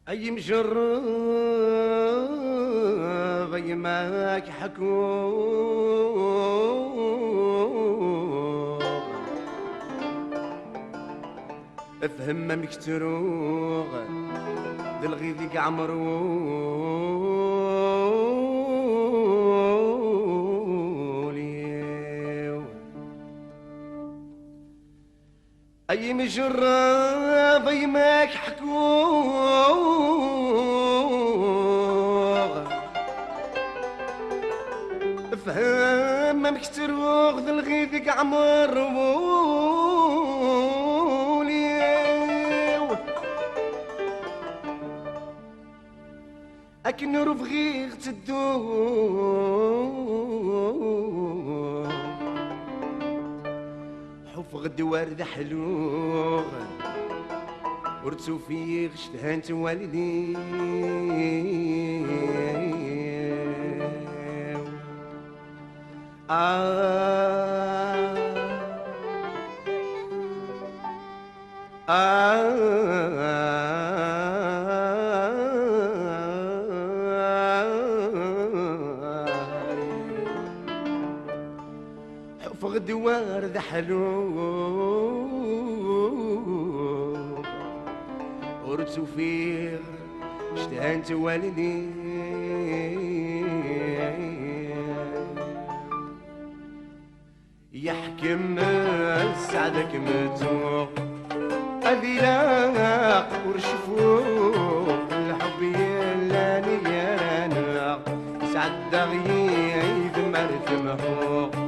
أي مجرب أي ماك حكو افهم ما مكتروغ دلغي ذيك عمرولي أي مجرب أي ماك حكوغ فهم ما مكتروغ دلغيدك عمر وولي أكن رفغيغ تدوغ حفغ الدوار ذا حلوغ ورتو فيغ اشتهانت والدي حفظ دوار ذا حلو ورتو فيه اشتهنت والدي يحكم سعدك متوق أذلاق ورشفوق الحب يلاني يرانا سعد دغيث مرتمحوق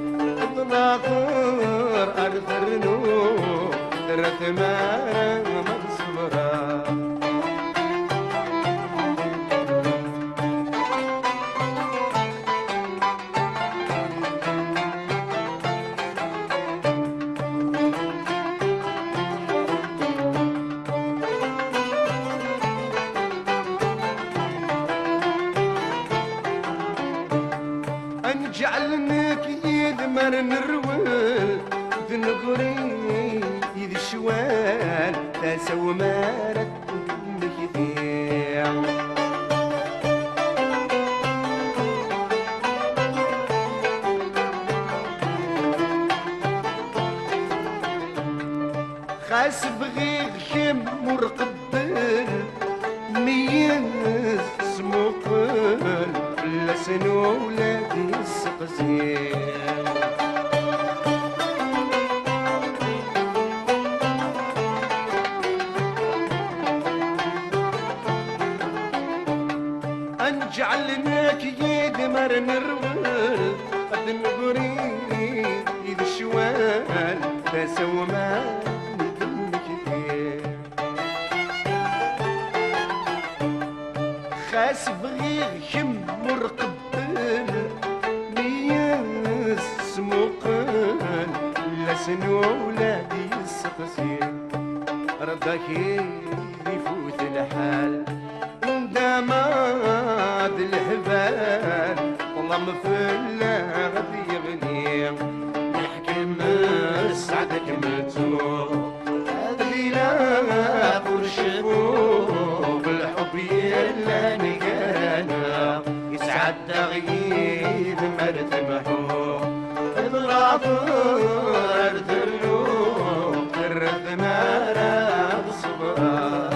ناطر أرثر نور درت ما مصبرا أنجعلنك يدمر نروال ذنقري يد الشوال تاسو مارت مكثير خاس بغيغ شم ورقبل ميز سموقل لا سنو ولادي السقسير أنجعلناك يدمر نروال قد نقريب إذا الشوال تسو ما ندمك كثير خاس بغيغ شم مرقبل مياس سموقل لا سنو ولادي السقسير رضاك يفوت الحال دماد الهبال والله مفلا غادي يغني يحكم سعدك متوق هذه لا ورشبوب الحب يلا نقانا يسعد تغيير مرت محوق اضرافر ذنوب ترد مارا بصبرا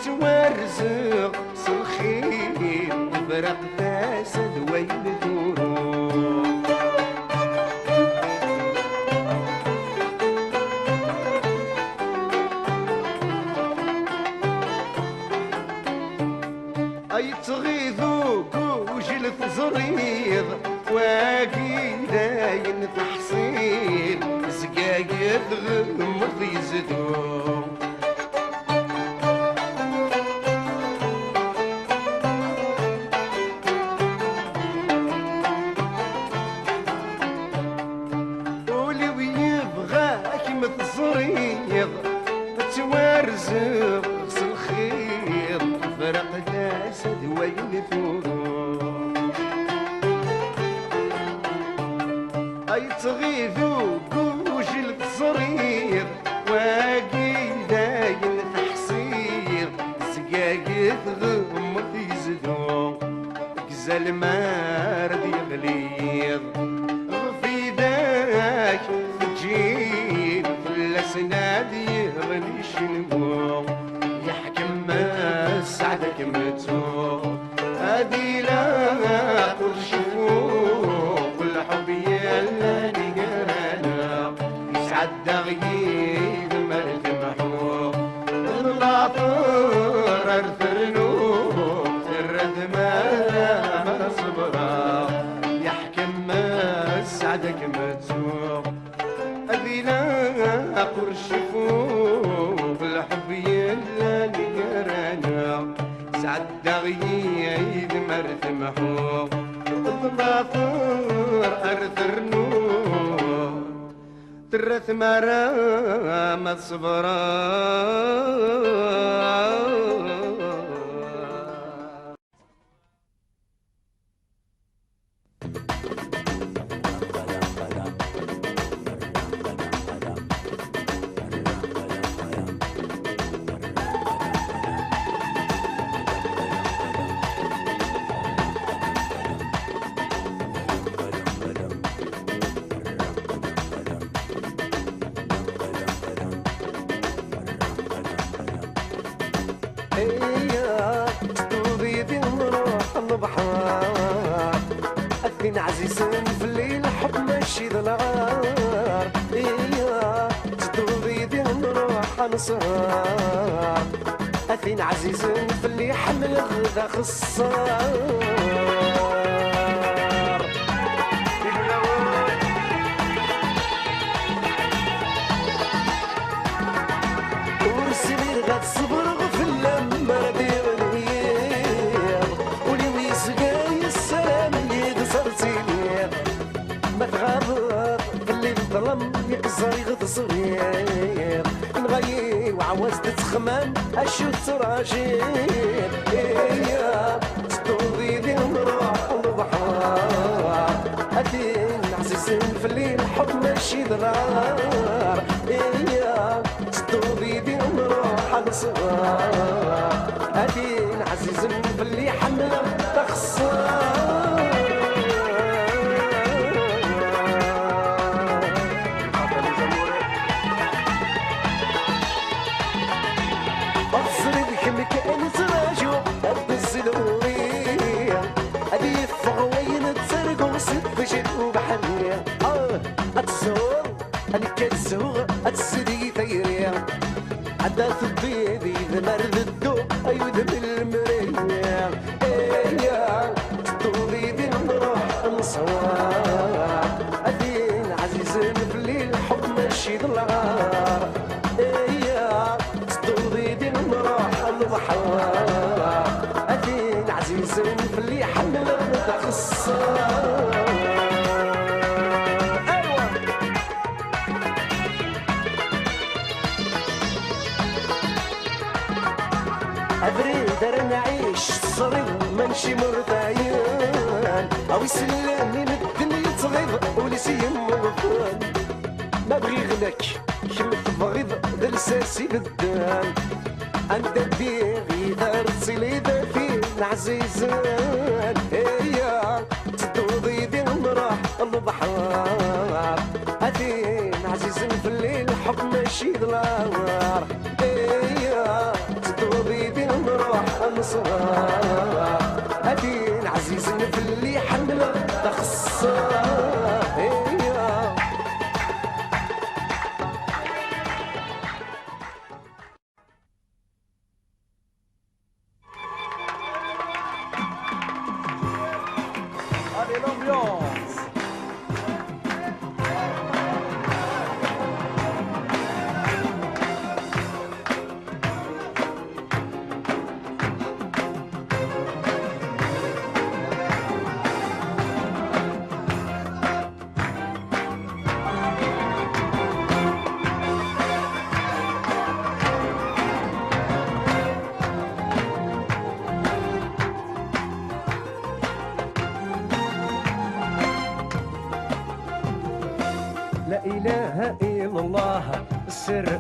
توارزق صلخيل فرق فاسد وين دورو اي تغيظوك وجلت زريض واقي داين تحصيل سقايد غمض يزدو اي تغيثو كوجل تصرير واقي داين تحصير سقاقي غمض يزدو كزال مارد يغليظ غفي داك تجيب كل سناد يغلي شنبو يحكم ما سعدك متو هادي لا قرش فوق الحب يلا نقرانا يسعد غيب مرد محوق الناطر ارثرنو الرد ما صبرا يحكم ما سعدك متو هادي لا قرش فوق الحب يلا نقرانا سعد غيد مرث محوق الضفافر أرثر نور ترث مرام الصبرا أثين عزيز في الليل حب ماشي ذنار إيا تدوبي دي نروح نصار أثين عزيز في اللي حمل غدا خصار ورسمي غاد صبر في اللمة ما تغابر في الليل ظلم يقصر يغض صغير نغير وعواز تتخمم اشوف راجل يا تطوضي ذي نروح البحر أثين عزيزين في الليل حب ماشي ضرار يا تطوضي ذي نروح الصغار أثين عزيزين في اللي حمل تخسر كأن تراجو السلوية أبي فغوين تسرق وصد بجد وبحنية أتزور أنا كتزور أتسدي ثيرية عدا تبيدي ذمرد الدوب أيو ذم المرية إيا تطولي ذي نروح نصوار أدين عزيزين في الليل حب ماشي ضلار إيا تطولي ذي نروح البحر أثين عزيزين في اللي حمل تخسر أيوة أبريد أنا نعيش صرير منشي مرتايان أو يسلمني من الدنيا تغيظ ولسيم مغفوان ما بغي غلك كم تبغيض ذا لساسي بالدان عند الديغي درسي لي دافين عزيزان هيا تدوضي دي نروح البحر أثين عزيزين في الليل حب ماشي دلار هيا تدوضي دي نروح الصغار أثين عزيزين في اللي حمل تخسر هيا Allez, l'ambiance.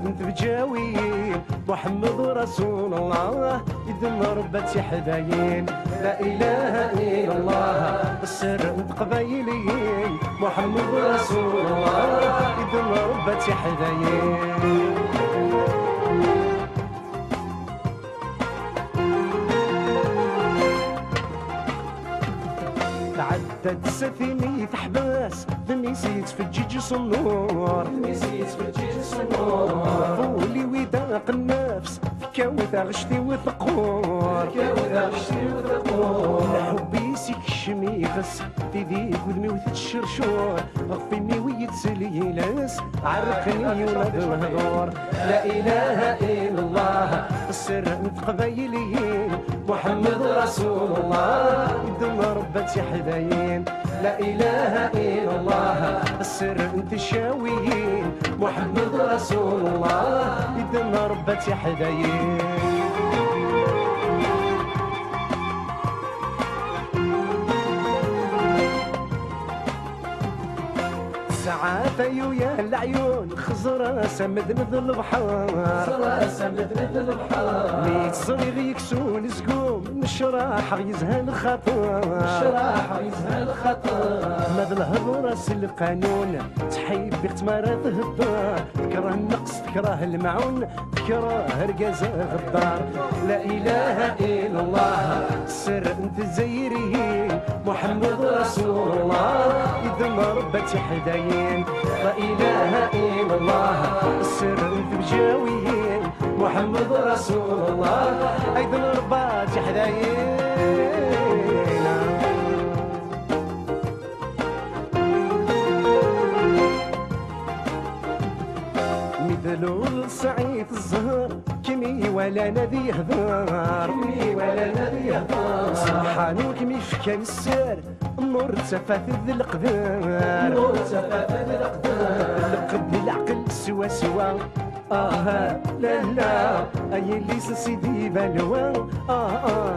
انت بجاوين محمد رسول الله يدم ربتي حدايين لا اله الا الله السر انت قبايليين محمد رسول الله يدم ربتي حدايين تعدد سفيني تحبس نسيت في الجيج صنور نسيت في الجيج صنور فولي وداق النفس كاوذا غشتي وثقور كاوذا غشتي وثقور حبي سيك الشميخس في ذيك ودمي وتتشرشور غفيني ويتسلي لاس عرقني ولاد الهضور لا اله الا الله السر انت قبايليين محمد رسول الله يدم ربتي حدايين لا اله الا الله السر انت شاويين محمد رسول الله يدم ربتي حدايين ساعات يا العيون خزرة سمد مثل البحر خزرة سمد مثل البحر ميت صغير يكسون سقوم نشراح يزهى الخطر نشراح يزهى الخطر ماذا الهضرة القانون تحيب بختمارة الدار تكره النقص تكره المعون تكره رقازة غدار لا إله إلا الله السر انت زيريين محمد رسول الله يدم ربتي حدايين لا إله إلا الله السر انت بجاويين محمد رسول الله أيضا رباتي حدايين مثلو السعيد الزهر كمي ولا نذي هذار كمي ولا نذي هذار سبحانو كمي فكان السار النور تفات ذي القدار النور تفات ذي القدار لقد العقل سوا سوا لا لا اي اللي سيدي بلوى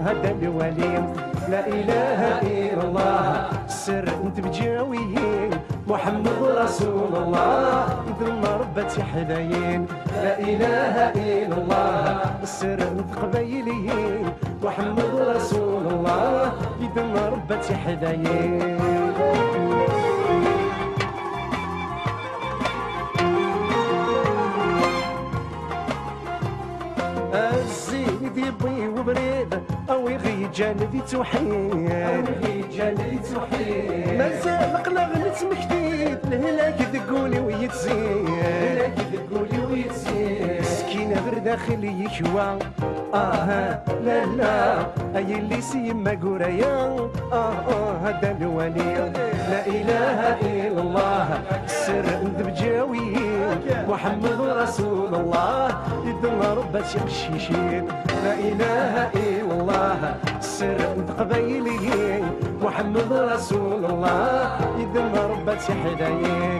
هذا الولي لا اله الا الله السر انت بجاويين محمد رسول الله يدرم ربتي حدايين لا اله الا الله السر انت قبايليين محمد رسول الله يدرم ربتي حدايين الزيد يبي وبريد او يغي جانبي توحيد او يغي جانبي توحيد مازال قلق نتمكتيد الهلاك تقولي ويتزيد الهلاك تقولي ويتزيد سكينه غير داخلي يكوى لا لا اي اللي سيما قريا هذا الولي لا اله الا الله السر انت بجاويين محمد رسول الله يدم ربتي قشيشين لا اله الا الله السر انت قبايليين محمد رسول الله يدم ربتي حدايين